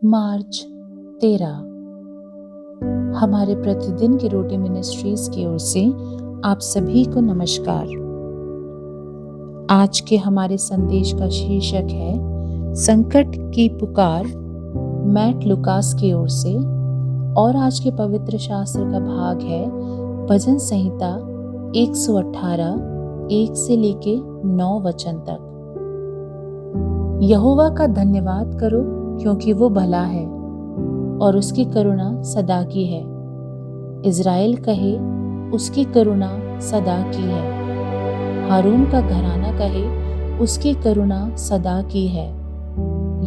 मार्च 13। हमारे प्रतिदिन की रोटी मिनिस्ट्रीज की ओर से आप सभी को नमस्कार। आज के हमारे संदेश का शीर्षक है संकट की पुकार, मैट लुकास की ओर से। और आज के पवित्र शास्त्र का भाग है भजन संहिता 118 1 से लेके 9 वचन तक। यहोवा का धन्यवाद करो क्योंकि वो भला है और उसकी करुणा सदा की है। इज़राइल कहे उसकी करुणा सदा की है। हारून का घराना कहे उसकी करुणा सदा की है।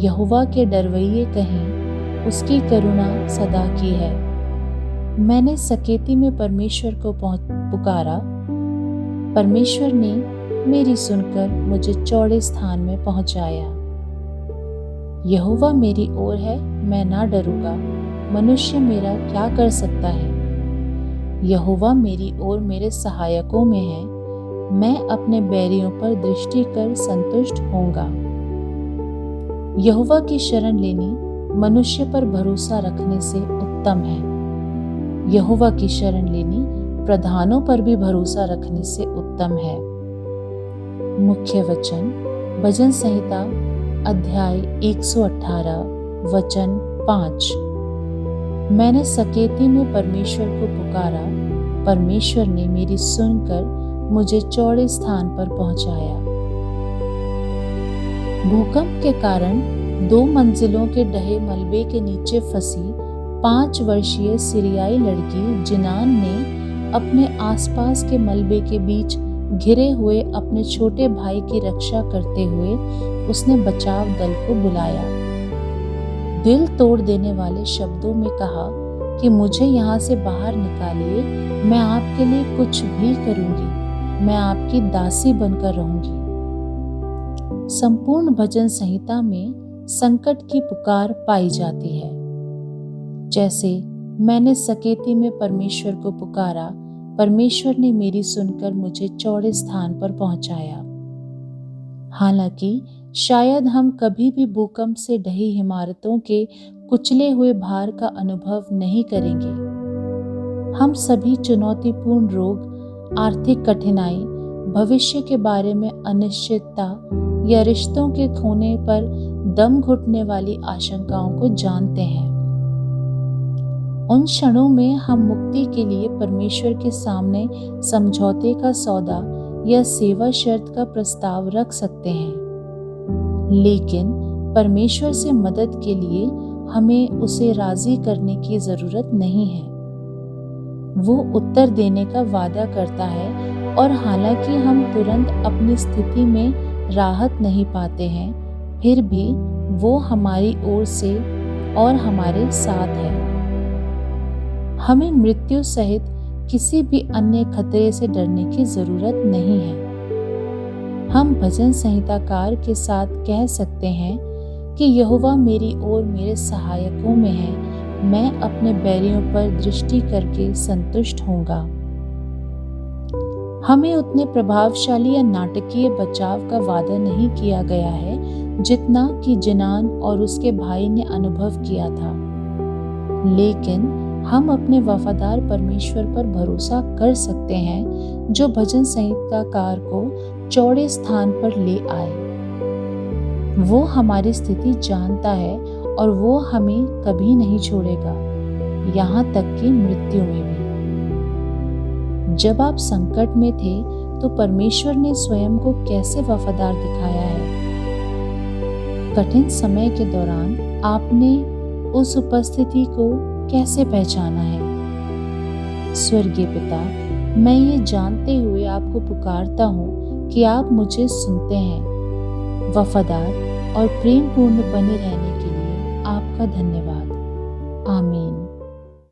यहोवा के डरवैये कहें उसकी करुणा सदा की है। मैंने सकेती में परमेश्वर को पुकारा, परमेश्वर ने मेरी सुनकर मुझे चौड़े स्थान में पहुंचाया। यहोवा मेरी ओर है, मैं ना डरूंगा, मनुष्य मेरा क्या कर सकता है। यहोवा मेरी ओर मेरे सहायकों में है, मैं अपने बैरियों पर दृष्टि कर संतुष्ट होऊंगा। यहोवा की शरण लेनी मनुष्य पर भरोसा रखने से उत्तम है। यहोवा की शरण लेनी प्रधानों पर भी भरोसा रखने से उत्तम है। मुख्य वचन भजन संहिता अध्याय 118 वचन 5। मैंने सकेती में परमेश्वर को पुकारा, परमेश्वर ने मेरी सुनकर मुझे चौड़े स्थान पर पहुंचाया। भूकंप के कारण 2 मंजिलों के ढहे मलबे के नीचे फंसी 5 वर्षीय सीरियाई लड़की जिनान ने अपने आसपास के मलबे के बीच घिरे हुए अपने छोटे भाई की रक्षा करते हुए उसने बचाव दल को बुलाया। दिल तोड़ देने वाले शब्दों में कहा कि मुझे यहाँ से बाहर निकालिए, मैं आपके लिए कुछ भी करूंगी, मैं आपकी दासी बनकर रहूंगी। संपूर्ण भजन संहिता में संकट की पुकार पाई जाती है। जैसे मैंने सकेती में परमेश्वर को पुकारा, परमेश्वर ने मेरी सुनकर मुझे चौड़े स्थान पर पहुंचाया। हालांकि शायद हम कभी भी भूकंप से ढही इमारतों के कुचले हुए भार का अनुभव नहीं करेंगे। हम सभी चुनौतीपूर्ण रोग, आर्थिक कठिनाई, भविष्य के बारे में अनिश्चितता या रिश्तों के खोने पर दम घुटने वाली आशंकाओं को जानते हैं। उन क्षणों में हम मुक्ति के लिए परमेश्वर के सामने समझौते का सौदा या सेवा शर्त का प्रस्ताव रख सकते हैं, लेकिन परमेश्वर से मदद के लिए हमें उसे राजी करने की जरूरत नहीं है। वो उत्तर देने का वादा करता है और हालांकि हम तुरंत अपनी स्थिति में राहत नहीं पाते हैं, फिर भी वो हमारी ओर से और हमारे साथ है। हमें मृत्यु सहित किसी भी अन्य खतरे से डरने की जरूरत नहीं है। हम भजन संहिताकार के साथ कह सकते हैं कि यहोवा मेरी ओर मेरे सहायकों में है, मैं अपने बैरियों पर दृष्टि करके संतुष्ट होऊंगा। हमें उतने प्रभावशाली या नाटकीय बचाव का वादा नहीं किया गया है जितना कि जिनान और उसके भाई ने अनुभव किया था, लेकिन हम अपने वफादार परमेश्वर पर भरोसा कर सकते हैं जो भजन संहिताकार को चौड़े स्थान पर ले आए। वो हमारी स्थिति जानता है और वो हमें कभी नहीं छोड़ेगा, यहाँ तक कि मृत्यु में भी। जब आप संकट में थे तो परमेश्वर ने स्वयं को कैसे वफादार दिखाया है। कठिन समय के दौरान आपने उस उपस्थिति को कैसे पहचाना है। स्वर्गीय पिता, मैं ये जानते हुए आपको पुकारता हूँ कि आप मुझे सुनते हैं। वफादार और प्रेमपूर्ण बने रहने के लिए आपका धन्यवाद। आमीन।